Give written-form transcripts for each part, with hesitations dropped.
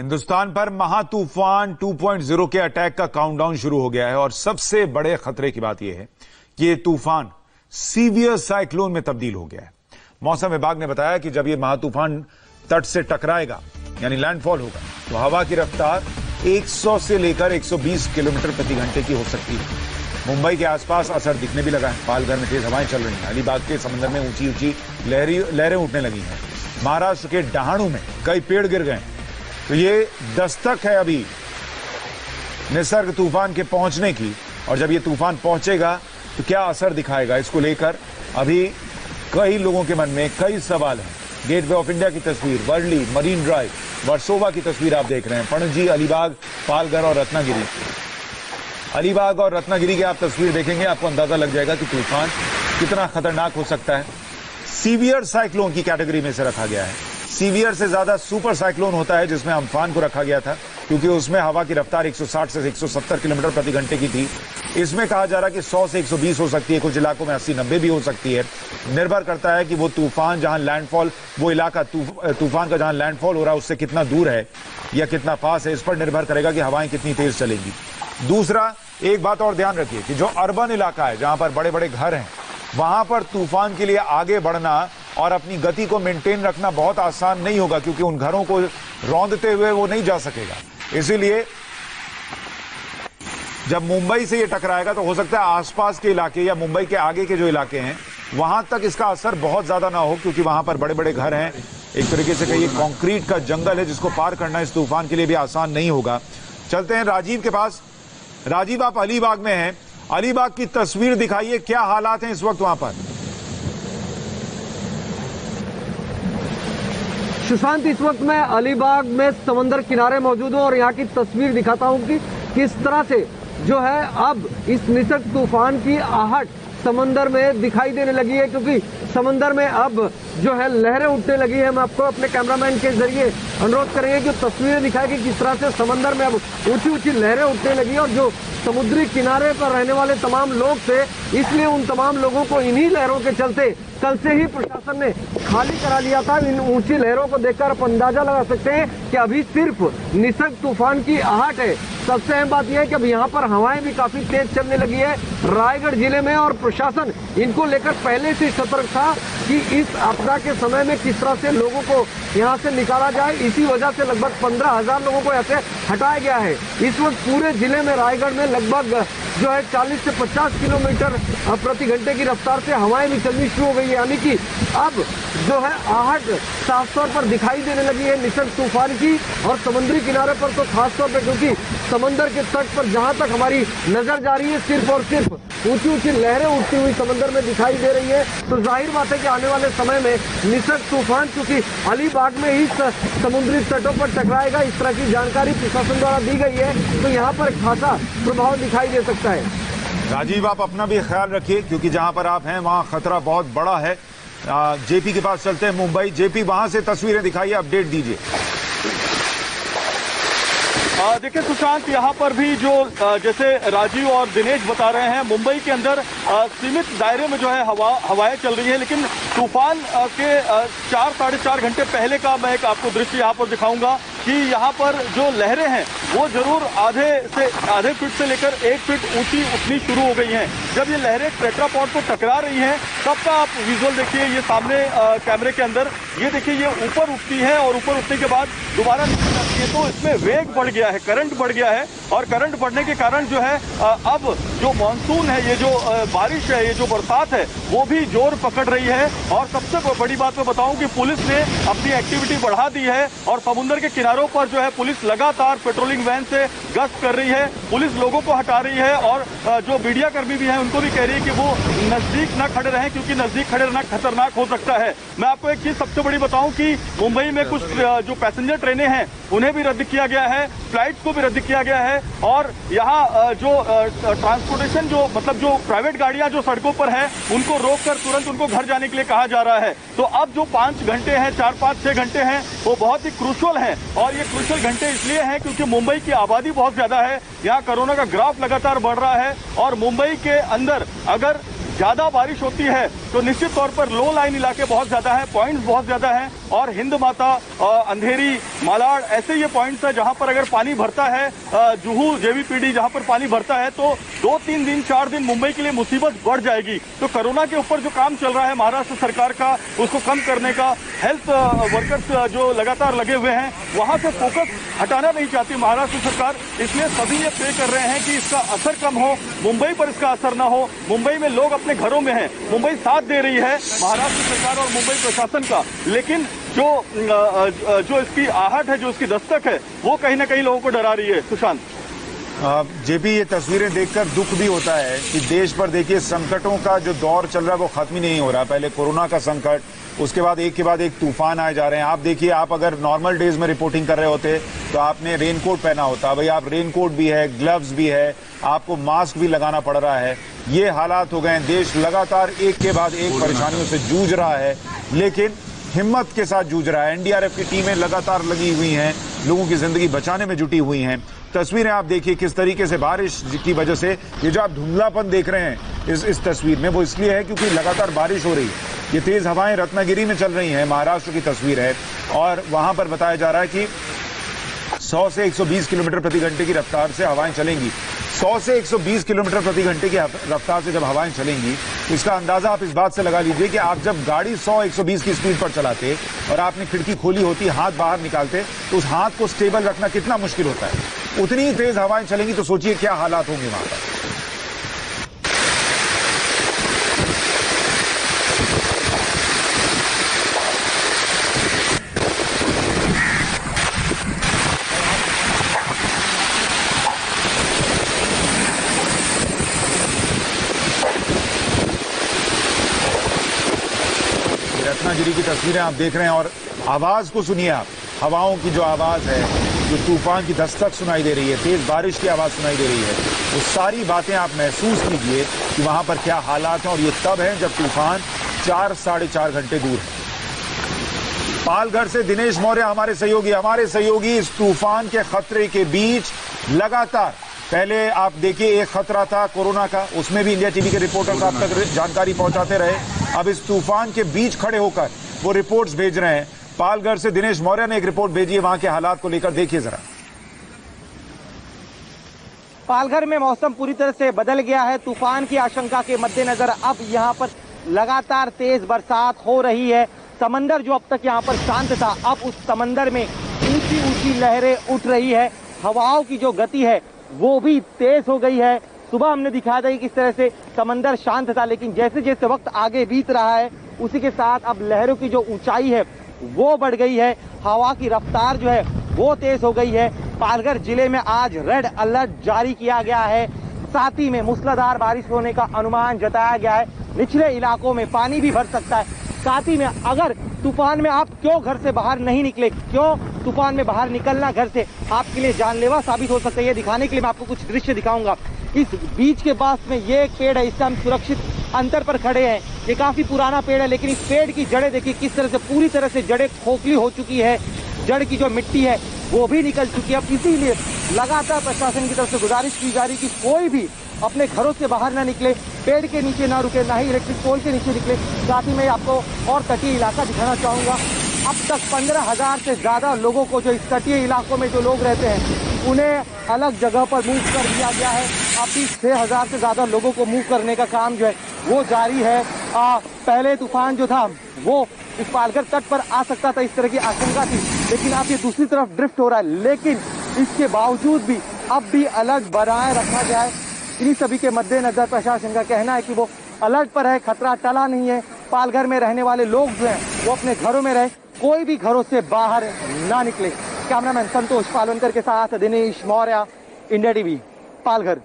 हिंदुस्तान पर महातूफान 2.0 के अटैक का काउंटडाउन शुरू हो गया है और सबसे बड़े खतरे की बात यह है कि यह तूफान सीवियर साइक्लोन में तब्दील हो गया है। मौसम विभाग ने बताया कि जब यह महातूफान तट से टकराएगा यानी लैंडफॉल होगा तो हवा की रफ्तार 100 से लेकर 120 किलोमीटर प्रति घंटे की हो सकती है। मुंबई के आसपास असर दिखने भी लगा है। पालघर में तेज हवाएं चल रही हैं। अलीबाग के समंदर में ऊंची ऊंची लहरें उठने लगी हैं। महाराष्ट्र के डहाणू में कई पेड़ गिर गए। तो ये दस्तक है अभी निसर्ग तूफान के पहुंचने की, और जब ये तूफान पहुंचेगा तो क्या असर दिखाएगा, इसको लेकर अभी कई लोगों के मन में कई सवाल हैं। गेटवे ऑफ इंडिया की तस्वीर, वर्ली, मरीन ड्राइव, वर्सोवा की तस्वीर आप देख रहे हैं। पणजी, अलीबाग, पालघर और रत्नागिरी। अलीबाग और रत्नागिरी की आप तस्वीर देखेंगे, आपको अंदाजा लग जाएगा कि तूफान कितना खतरनाक हो सकता है। सीवियर साइक्लोन की कैटेगरी में से रखा गया है। सीवियर से ज्यादा सुपर साइक्लोन होता है जिसमें अम्फान को रखा गया था, क्योंकि उसमें हवा की रफ्तार 160 से 170 किलोमीटर प्रति घंटे की थी। इसमें कहा जा रहा है कि 100 से 120 हो सकती है, कुछ इलाकों में 80-90 भी हो सकती है। निर्भर करता है कि वो तूफान जहां लैंडफॉल, वो इलाका तूफान का जहां लैंडफॉल हो रहा है उससे कितना दूर है या कितना पास है, इस पर निर्भर करेगा कि हवाएं कितनी तेज चलेंगी। दूसरा, एक बात और ध्यान रखिए कि जो अर्बन इलाका है जहां पर बड़े बड़े घर हैं, वहां पर तूफान के लिए आगे बढ़ना और अपनी गति को मेंटेन रखना बहुत आसान नहीं होगा, क्योंकि उन घरों को रौंदते हुए वो नहीं जा सकेगा। इसीलिए जब मुंबई से ये टकराएगा तो हो सकता है आसपास के इलाके या मुंबई के आगे के जो इलाके हैं वहां तक इसका असर बहुत ज्यादा ना हो, क्योंकि वहां पर बड़े बड़े घर हैं। एक तरीके से कहिए कंक्रीट का जंगल है जिसको पार करना इस तूफान के लिए भी आसान नहीं होगा। चलते हैं राजीव के पास। राजीव, आप अलीबाग में हैं। अलीबाग की तस्वीर दिखाइए, क्या हालात हैं इस वक्त वहां पर? सुशांत, इस वक्त मैं अलीबाग में समंदर किनारे मौजूद हूं और यहाँ की तस्वीर दिखाता हूं कि किस तरह से जो है अब इस निसर्ग तूफान की आहट समंदर में दिखाई देने लगी है, क्योंकि समंदर में अब जो है लहरें उठने लगी है। हम आपको अपने कैमरामैन के जरिए अनुरोध करेंगे कि तस्वीरें दिखाए कि किस तरह से समंदर में अब ऊंची ऊंची लहरें उठने लगी और जो समुद्री किनारे पर रहने वाले तमाम लोग थे, इसलिए उन तमाम लोगों को इन्हीं लहरों के चलते कल से ही प्रशासन ने खाली करा लिया था। इन ऊंची लहरों को देखकर आप अंदाजा लगा सकते हैं कि अभी सिर्फ निसर्ग तूफान की आहट है। सबसे अहम बात यह है कि अब यहाँ पर हवाएं भी काफी तेज चलने लगी है रायगढ़ जिले में, और प्रशासन इनको लेकर पहले से सतर्क था कि इस आपदा के समय में किस तरह से लोगों को यहाँ से निकाला जाए। इसी वजह से लगभग 15,000 लोगों को यहाँ से हटाया गया है। इस वक्त पूरे जिले में रायगढ़ में लगभग जो है 40 से 50 किलोमीटर प्रति घंटे की रफ्तार से हवाएं भी चलनी शुरू हो गई है, यानी कि अब जो है आहट साफ तौर पर दिखाई देने लगी है निसर्ग तूफान की। और समुद्री किनारे पर तो खास तौर पर, क्योंकि समंदर के तट पर जहां तक हमारी नजर जा रही है सिर्फ और सिर्फ ऊंची ऊंची लहरें उठती हुई समंदर में दिखाई दे रही है। तो जाहिर बात है कि आने वाले समय में निसर्ग तूफान चूंकि अलीबाग में ही समुद्री तटों पर टकराएगा, इस तरह की जानकारी प्रशासन द्वारा दी गई है, तो यहाँ पर खासा प्रभाव दिखाई दे सकता है। राजीव, आप अपना भी ख्याल रखिए, क्योंकि जहां पर आप हैं वहां खतरा बहुत बड़ा है। जेपी के पास चलते हैं, मुंबई। जेपी, वहां से तस्वीरें दिखाइए, अपडेट दीजिए। देखिए सुशांत, यहाँ पर भी जो जैसे राजीव और दिनेश बता रहे हैं, मुंबई के अंदर सीमित दायरे में जो है हवाएं चल रही है, लेकिन तूफान के 4-4.5 घंटे पहले का मैं एक आपको दृश्य यहाँ पर दिखाऊंगा कि यहाँ पर जो लहरें हैं वो जरूर आधे फीट से लेकर 1 फीट ऊंची उठनी शुरू हो गई हैं। जब ये लहरें टेट्रापॉड को टकरा रही हैं तब का आप विजुअल देखिए, ये सामने कैमरे के अंदर ये देखिए, ये ऊपर उठती है और ऊपर उठने के बाद दोबारा नीचे जाती है। तो इसमें वेग बढ़ गया है, करंट बढ़ गया है, और करंट बढ़ने के कारण जो है अब जो मानसून है, ये जो बारिश है, ये जो बरसात है, वो भी जोर पकड़ रही है। और सबसे बड़ी बात मैं बताऊं कि पुलिस ने अपनी एक्टिविटी बढ़ा दी है और समुद्र के किनारों पर जो है पुलिस लगातार पेट्रोलिंग वैन से गश्त कर रही है। पुलिस लोगों को हटा रही है और जो मीडिया कर्मी भी हैं उनको भी कह रही है कि वो नजदीक न खड़े रहें, क्योंकि नजदीक खड़े रहना खतरनाक हो सकता है। मैं आपको एक चीज सबसे बड़ी बताऊं कि मुंबई में कुछ जो पैसेंजर ट्रेनें हैं उन्हें भी रद्द किया गया है, फ्लाइट्स को भी रद्द किया गया है, और यहाँ जो ट्रांसपोर्टेशन जो मतलब जो प्राइवेट गाड़ियां जो सड़कों पर है उनको रोककर तुरंत उनको घर जाने के लिए कहा जा रहा है। तो अब जो 5 घंटे हैं, 4-5-6 घंटे हैं, वो बहुत ही क्रूशियल हैं, और ये क्रूशियल घंटे इसलिए हैं क्योंकि मुंबई की आबादी बहुत ज्यादा है, यहाँ कोरोना का ग्राफ लगातार बढ़ रहा है, और मुंबई के अंदर अगर ज्यादा बारिश होती है तो निश्चित तौर पर लो लाइन इलाके बहुत ज्यादा है, पॉइंट्स बहुत ज्यादा है और हिंद माता, अंधेरी, मालाड ऐसे ये पॉइंट्स है जहां पर अगर पानी भरता है, जुहू, जेवीपीडी जहां पर पानी भरता है तो 2-3 दिन 4 दिन मुंबई के लिए मुसीबत बढ़ जाएगी। तो कोरोना के ऊपर जो काम चल रहा है महाराष्ट्र सरकार का, उसको कम करने का, हेल्थ वर्कर्स जो लगातार लगे हुए हैं वहां से फोकस हटाना नहीं चाहती महाराष्ट्र सरकार, इसलिए सभी ये प्रे कर रहे हैं कि इसका असर कम हो, मुंबई पर इसका असर ना हो। मुंबई में लोग अपने घरों में हैं, मुंबई साथ दे रही है महाराष्ट्र सरकार और मुंबई प्रशासन का, लेकिन जो इसकी आहट है, जो इसकी दस्तक है, वो कहीं ना कहीं लोगों को डरा रही है। सुशांत, जेपी, ये तस्वीरें देखकर दुख भी होता है कि देश पर देखिए संकटों का जो दौर चल रहा है वो खत्म ही नहीं हो रहा। पहले कोरोना का संकट, उसके बाद एक के बाद एक तूफान आए जा रहे हैं। आप देखिए, आप अगर नॉर्मल डेज में रिपोर्टिंग कर रहे होते तो आपने रेनकोट पहना होता, भाई आप रेनकोट भी है, ग्लव्स भी है, आपको मास्क भी लगाना पड़ रहा है। ये हालात हो गए हैं, देश लगातार एक के बाद एक परेशानियों से जूझ रहा है, लेकिन हिम्मत के साथ जूझ रहा है। एनडीआरएफ की टीमें लगातार लगी हुई हैं, लोगों की जिंदगी बचाने में जुटी हुई हैं। तस्वीरें आप देखिए किस तरीके से बारिश की वजह से, ये जो आप धुंधलापन देख रहे हैं इस तस्वीर में, वो इसलिए है क्योंकि लगातार बारिश हो रही है। ये तेज हवाएं रत्नागिरी में चल रही हैं, महाराष्ट्र की तस्वीर है, और वहां पर बताया जा रहा है कि 100 से 120 किलोमीटर प्रति घंटे की रफ्तार से हवाएं चलेंगी। 100 से 120 किलोमीटर प्रति घंटे की रफ्तार से जब हवाएं चलेंगी तो इसका अंदाजा आप इस बात से लगा लीजिए कि आप जब गाड़ी 100-120 की स्पीड पर चलाते और आपने खिड़की खोली होती, हाथ बाहर निकालते, तो उस हाथ को स्टेबल रखना कितना मुश्किल होता है। उतनी ही तेज हवाएं चलेंगी तो सोचिए क्या हालात होंगे वहां पर। रत्नागिरी की तस्वीरें आप देख रहे हैं और आवाज को सुनिए आप, हवाओं की जो आवाज है, जो तूफान की दस्तक सुनाई दे रही है, तेज बारिश की आवाज सुनाई दे रही है, वो सारी बातें आप महसूस कीजिए कि वहां पर क्या हालात हैं। और ये तब है जब तूफान 4-4.5 घंटे दूर है। पालघर से दिनेश मौर्य हमारे सहयोगी इस तूफान के खतरे के बीच लगातार, पहले आप देखिए एक खतरा था कोरोना का, उसमें भी इंडिया टीवी के रिपोर्टर्स आप तक जानकारी पहुंचाते रहे। अब इस तूफान के बीच खड़े होकर वो रिपोर्ट्स भेज रहे हैं। पालघर से दिनेश मौर्य ने एक रिपोर्ट भेजी है, वहां के हालात को लेकर देखिए जरा। पालघर में मौसम पूरी तरह से बदल गया है। तूफान की आशंका के मद्देनजर अब यहाँ पर लगातार तेज बरसात हो रही है। समंदर जो अब तक यहाँ पर शांत था, अब उस समंदर में ऊंची ऊंची लहरें उठ रही है। हवाओं की जो गति है वो भी तेज हो गई है। सुबह हमने दिखाया था कि किस तरह से समंदर शांत था, लेकिन जैसे जैसे वक्त आगे बीत रहा है उसी के साथ अब लहरों की जो ऊंचाई है वो बढ़ गई है। हवा की रफ्तार जो है वो तेज हो गई है। पालघर जिले में आज रेड अलर्ट जारी किया गया है। साथ ही में मूसलाधार बारिश होने का अनुमान जताया गया है। निचले इलाकों में पानी भी भर सकता है। साथ ही में अगर तूफान में आप क्यों घर से बाहर नहीं निकले, क्यों तूफान में बाहर निकलना घर से आपके लिए जानलेवा साबित हो सकता है, ये दिखाने के लिए मैं आपको कुछ दृश्य दिखाऊंगा। इस बीच के पास में ये एक पेड़ है, इससे हम सुरक्षित अंतर पर खड़े हैं। ये काफी पुराना पेड़ है, लेकिन इस पेड़ की जड़ें देखिए किस तरह से पूरी तरह से जड़ें खोखली हो चुकी है। जड़ की जो मिट्टी है वो भी निकल चुकी है। अब इसीलिए लगातार प्रशासन की तरफ से गुजारिश की जा रही कि कोई भी अपने घरों से बाहर ना निकले, पेड़ के नीचे ना रुके, ना ही इलेक्ट्रिक पोल के नीचे निकले। साथ ही मैं आपको और तटीय इलाका दिखाना चाहूँगा। अब तक 15,000 से ज़्यादा लोगों को, जो इस तटीय इलाकों में जो लोग रहते हैं, उन्हें अलग जगह पर मूव कर दिया गया है। अभी 6,000 से ज़्यादा लोगों को मूव करने का काम जो है वो जारी है। पहले तूफान जो था वो इस पालघर तट पर आ सकता था, इस तरह की आशंका थी, लेकिन अब ये दूसरी तरफ ड्रिफ्ट हो रहा है। लेकिन इसके बावजूद भी अब भी अलर्ट बनाए रखा गया है। इन्हीं सभी के मद्देनजर प्रशासन का कहना है कि वो अलर्ट पर है, खतरा टला नहीं है। पालघर में रहने वाले लोग जो हैं वो अपने घरों में रहे, कोई भी घरों से बाहर ना निकले। कैमरामैन संतोष पालवनकर के साथ Dinesh Maurya, India TV, Palghar.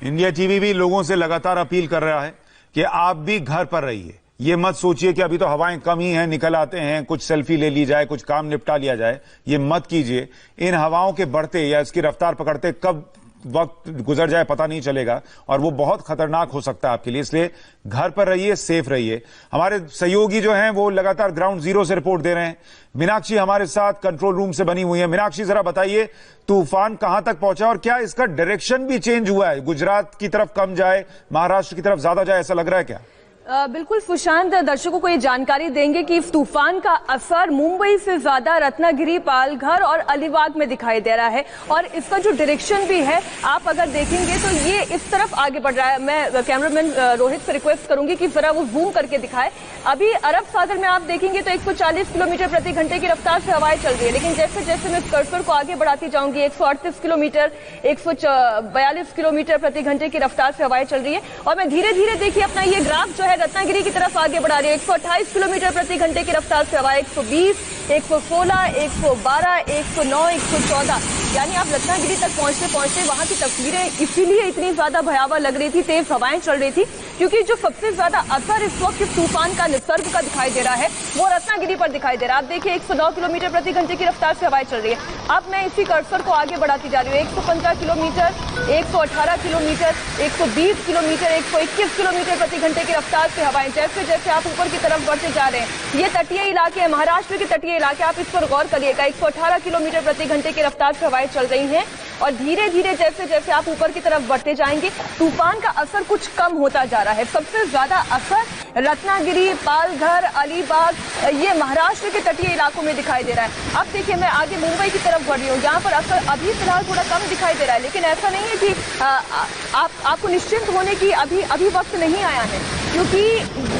India TV भी लोगों से लगातार अपील कर रहा है कि आप भी घर पर रहिए। ये मत सोचिए कि अभी तो हवाएं कम ही हैं, निकल आते हैं, कुछ सेल्फी ले ली जाए, कुछ काम निपटा लिया जाए। ये मत कीजिए। इन हवाओं के बढ़ते या इसकी रफ्तार पकड़ते कब वक्त गुजर जाए पता नहीं चलेगा और वो बहुत खतरनाक हो सकता है आपके लिए। इसलिए घर पर रहिए, सेफ रहिए। हमारे सहयोगी जो हैं वो लगातार ग्राउंड जीरो से रिपोर्ट दे रहे हैं। मीनाक्षी हमारे साथ कंट्रोल रूम से बनी हुई है। मीनाक्षी, जरा बताइए तूफान कहां तक पहुंचा और क्या इसका डायरेक्शन भी चेंज हुआ है? गुजरात की तरफ कम जाए, महाराष्ट्र की तरफ ज्यादा जाए, ऐसा लग रहा है क्या? बिल्कुल सुशांत, दर्शकों को ये जानकारी देंगे कि इस तूफान का असर मुंबई से ज्यादा रत्नागिरी, पालघर और अलीबाग में दिखाई दे रहा है और इसका जो डायरेक्शन भी है आप अगर देखेंगे तो ये इस तरफ आगे बढ़ रहा है। मैं कैमरामैन रोहित से रिक्वेस्ट करूंगी कि जरा वो जूम करके दिखाए। अभी अरब सागर में आप देखेंगे तो 140 किलोमीटर प्रति घंटे की रफ्तार से हवाएं चल रही है, लेकिन जैसे जैसे मैं कर्सर को आगे बढ़ाती जाऊंगी 138 किलोमीटर, 142 किलोमीटर प्रति घंटे की रफ्तार से हवाएं चल रही है और मैं धीरे धीरे देखिए अपना ये ग्राफ जो है रत्नागिरी की तरफ आगे बढ़ा रही है। 128 किलोमीटर प्रति घंटे की रफ्तार से हवा 120, 116, 112, 109, 114, यानी आप रत्नागिरी तक पहुंचते पहुंचते वहां की तस्वीरें इसीलिए इतनी ज्यादा भयावह लग रही थी, तेज हवाएं चल रही थी, क्योंकि जो सबसे ज्यादा असर इस वक्त इस तूफान का निसर्ग का दिखाई दे रहा है वो रत्नागिरी पर दिखाई दे रहा है। आप देखिए 109 किलोमीटर प्रति घंटे की रफ्तार से हवाएं चल रही है। अब मैं इसी कर्सर को आगे बढ़ाती जा रही हूँ। 115 किलोमीटर, 118 किलोमीटर, 120 किलोमीटर, 121 किलोमीटर प्रति घंटे की रफ्तार से हवाएं, जैसे जैसे आप ऊपर की तरफ बढ़ते जा रहे हैं। ये तटीय इलाके हैं, महाराष्ट्र के तटीय इलाके, आप इस पर गौर करिएगा। 118 किलोमीटर प्रति घंटे की रफ्तार से हवाएं चल रही हैं और धीरे धीरे जैसे जैसे आप ऊपर की तरफ बढ़ते जाएंगे तूफान का असर कुछ कम होता जा रहा है। सबसे ज्यादा असर रत्नागिरी, पालघर, अलीबाग, ये महाराष्ट्र के तटीय इलाकों में दिखाई दे रहा है। अब देखिए मैं आगे मुंबई की तरफ बढ़ रही हूँ, यहाँ पर असर अभी फिलहाल थोड़ा कम दिखाई दे रहा है, लेकिन ऐसा नहीं है कि आपको निश्चिंत होने की अभी वक्त नहीं आया है, क्योंकि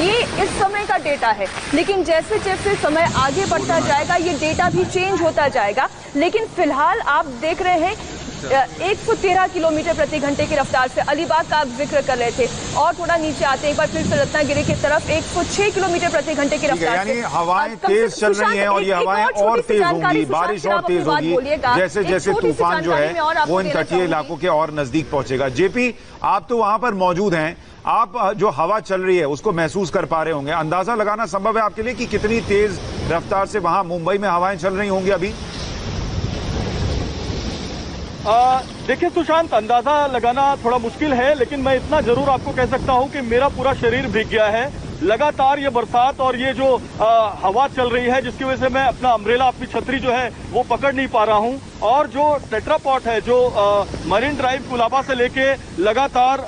ये इस समय का डेटा है, लेकिन जैसे जैसे समय आगे बढ़ता जाएगा ये डेटा भी चेंज होता जाएगा। लेकिन फिलहाल आप देख रहे हैं 113 किलोमीटर प्रति घंटे की रफ्तार से अलीबाग का आप जिक्र कर रहे थे और थोड़ा नीचे आते एक बार फिर से रत्नागिरी की तरफ 106 किलोमीटर प्रति घंटे की रफ्तार यानी हवाएं तेज चल रही हैं और ये हवाएं और तेज होंगी, बारिश और तेज होगी जैसे जैसे तूफान जो है वो इन तटीय इलाकों के और नजदीक पहुंचेगा। जेपी, आप तो वहां पर मौजूद हैं, आप जो हवा चल रही है उसको महसूस कर पा रहे होंगे। अंदाजा लगाना संभव है आपके लिए कि कितनी तेज रफ्तार से वहां मुंबई में हवाएं चल रही होंगी अभी? देखिए सुशांत, अंदाजा लगाना थोड़ा मुश्किल है, लेकिन मैं इतना जरूर आपको कह सकता हूं कि मेरा पूरा शरीर भीग गया है। लगातार ये बरसात और ये जो हवा चल रही है जिसकी वजह से मैं अपना अम्ब्रेला, अपनी छतरी जो है वो पकड़ नहीं पा रहा हूं। और जो टेट्रापॉट है जो मरीन ड्राइव कुलाबा से लेके लगातार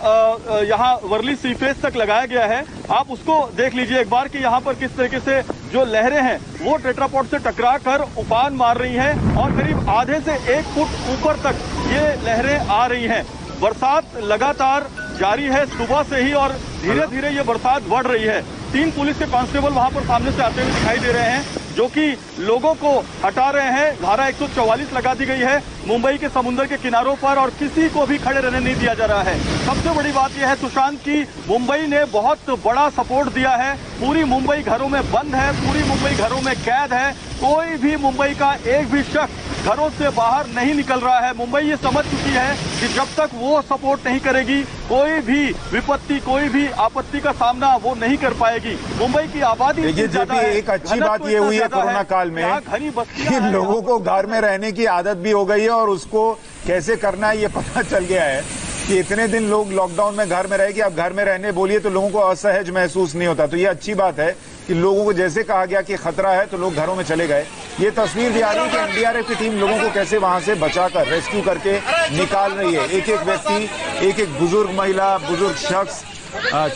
यहाँ वर्ली सीफेस तक लगाया गया है, आप उसको देख लीजिए एक बार कि यहाँ पर किस तरीके से जो लहरें हैं वो टेट्रापॉट से टकरा कर उफान मार रही हैं और करीब आधे से 1 फुट ऊपर तक ये लहरें आ रही हैं। बरसात लगातार जारी है सुबह से ही और धीरे धीरे ये बरसात बढ़ रही है। 3 पुलिस के कांस्टेबल वहां पर सामने से आते हुए दिखाई दे रहे हैं जो कि लोगों को हटा रहे हैं। धारा 144 लगा दी गई है मुंबई के समुद्र के किनारों पर और किसी को भी खड़े रहने नहीं दिया जा रहा है। सबसे बड़ी बात यह है सुशांत की मुंबई ने बहुत बड़ा सपोर्ट दिया है। पूरी मुंबई घरों में बंद है, पूरी मुंबई घरों में कैद है। कोई भी मुंबई का एक भी शख्स घरों से बाहर नहीं निकल रहा है। मुंबई ये समझ चुकी है कि जब तक वो सपोर्ट नहीं करेगी कोई भी विपत्ति, कोई भी आपत्ति का सामना वो नहीं कर पाएगी। मुंबई की आबादी एक अच्छी बात ये हुई है कोरोना काल में कि लोगों को घर में रहने की आदत भी हो गई है और उसको कैसे करना है ये पता चल गया है कि इतने दिन लोग लॉकडाउन में घर में रहे कि अब घर में रहने बोलिए तो लोगों को असहज महसूस नहीं होता। तो ये अच्छी बात है कि लोगों को जैसे कहा गया कि खतरा है तो लोग घरों में चले गए। ये तस्वीर भी आ रही है कि एनडीआरएफ की टीम लोगों को कैसे वहां से बचाकर रेस्क्यू करके निकाल रही है। एक एक व्यक्ति, एक एक बुजुर्ग महिला, बुजुर्ग शख्स,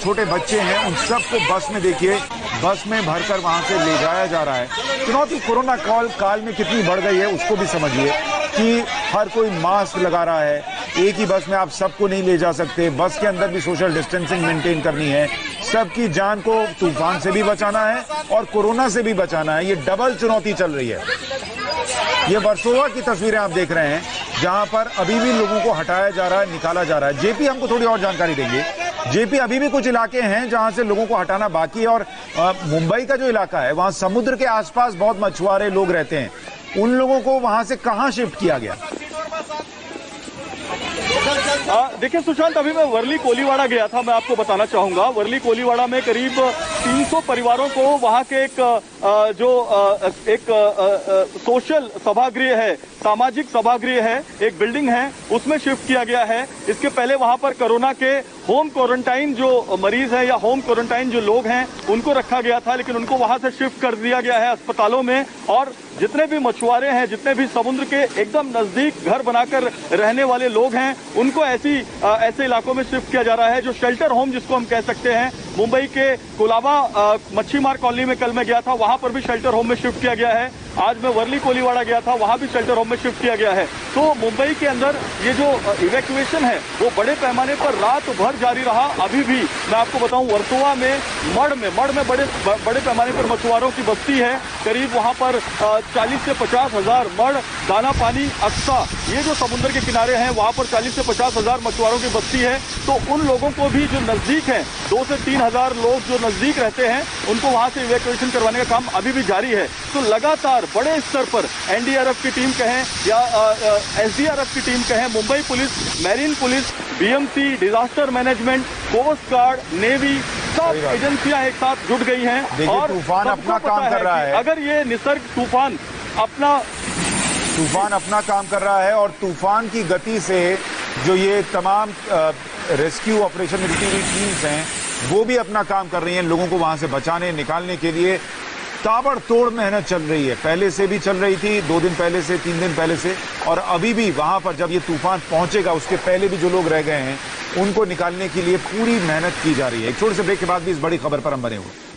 छोटे बच्चे हैं, उन सबको बस में देखिए, बस में भरकर वहां से ले जाया जा रहा है। चुनौती कोरोना काल में कितनी बढ़ गई है उसको भी समझिए कि हर कोई मास्क लगा रहा है। एक ही बस में आप सबको नहीं ले जा सकते, बस के अंदर भी सोशल डिस्टेंसिंग मेंटेन करनी है। सबकी जान को तूफान से भी बचाना है और कोरोना से भी बचाना है। ये डबल चुनौती चल रही है। ये वर्सोवा की तस्वीरें आप देख रहे हैं जहां पर अभी भी लोगों को हटाया जा रहा है, निकाला जा रहा है। जेपी हमको थोड़ी और जानकारी देंगे। जेपी, अभी भी कुछ इलाके हैं जहां से लोगों को हटाना बाकी है और मुंबई का जो इलाका है वहां समुद्र के आसपास बहुत मछुआरे लोग रहते हैं, उन लोगों को वहां से कहां शिफ्ट किया गया? देखिए सुशांत, अभी मैं वर्ली कोलीवाड़ा गया था, मैं आपको बताना चाहूंगा। वर्ली कोलीवाड़ा में करीब 300 परिवारों को वहां के एक सोशल सभागृह है, सामाजिक सभागृह है, एक बिल्डिंग है, उसमें शिफ्ट किया गया है। इसके पहले वहां पर कोरोना के होम क्वारंटाइन जो मरीज हैं या होम क्वारंटाइन जो लोग हैं उनको रखा गया था, लेकिन उनको वहां से शिफ्ट कर दिया गया है अस्पतालों में। और जितने भी मछुआरे हैं, जितने भी समुद्र के एकदम नजदीक घर बनाकर रहने वाले लोग हैं, उनको ऐसे इलाकों में शिफ्ट किया जा रहा है, जो शेल्टर होम जिसको हम कह सकते हैं। मुंबई के कोलाबा मच्छीमार कॉलोनी में कल मैं गया था, वहां पर भी शेल्टर होम में शिफ्ट किया गया है। आज मैं वर्ली कोलीवाड़ा गया था, वहां भी शेल्टर होम में शिफ्ट किया गया है। तो मुंबई के अंदर ये जो इवैक्यूएशन है वो बड़े पैमाने पर रात भर जारी रहा। अभी भी मैं आपको बताऊं, वर्सोवा में मड़ में बड़े पैमाने पर मछुआरों की बस्ती है। करीब वहां पर 40 से 50 हजार मड़, दाना पानी, अक्सा, ये जो समुद्र के किनारे हैं वहां पर 40 से 50 हजार मछुआरों की बस्ती है। तो उन लोगों को भी जो नजदीक है, 2 से 3 हजार लोग जो नजदीक रहते हैं, उनको वहां से इवैक्यूएशन करवाने का काम अभी भी जारी है। तो लगातार बड़े स्तर पर एनडीआरएफ की टीम कहें या एसडीआरएफ की टीम कहें, Mumbai police, marine police, BMC, disaster management, coast guard, navy, सब एजेंसियां एक साथ जुट गई हैं। और तूफान अपना काम कर रहा है। अगर ये निसर्ग तूफान अपना काम कर रहा है और तूफान की गति से जो ये तमाम रेस्क्यू ऑपरेशन में जुटी हुई टीम्स हैं वो भी अपना काम कर रही हैं, लोगों को वहां से बचाने निकालने के लिए ताबड़तोड़ मेहनत चल रही है। पहले से भी चल रही थी, 2 दिन पहले से, 3 दिन पहले से, और अभी भी वहां पर जब ये तूफान पहुंचेगा उसके पहले भी जो लोग रह गए हैं उनको निकालने के लिए पूरी मेहनत की जा रही है। एक छोटे से ब्रेक के बाद भी इस बड़ी खबर पर हम बने हुए।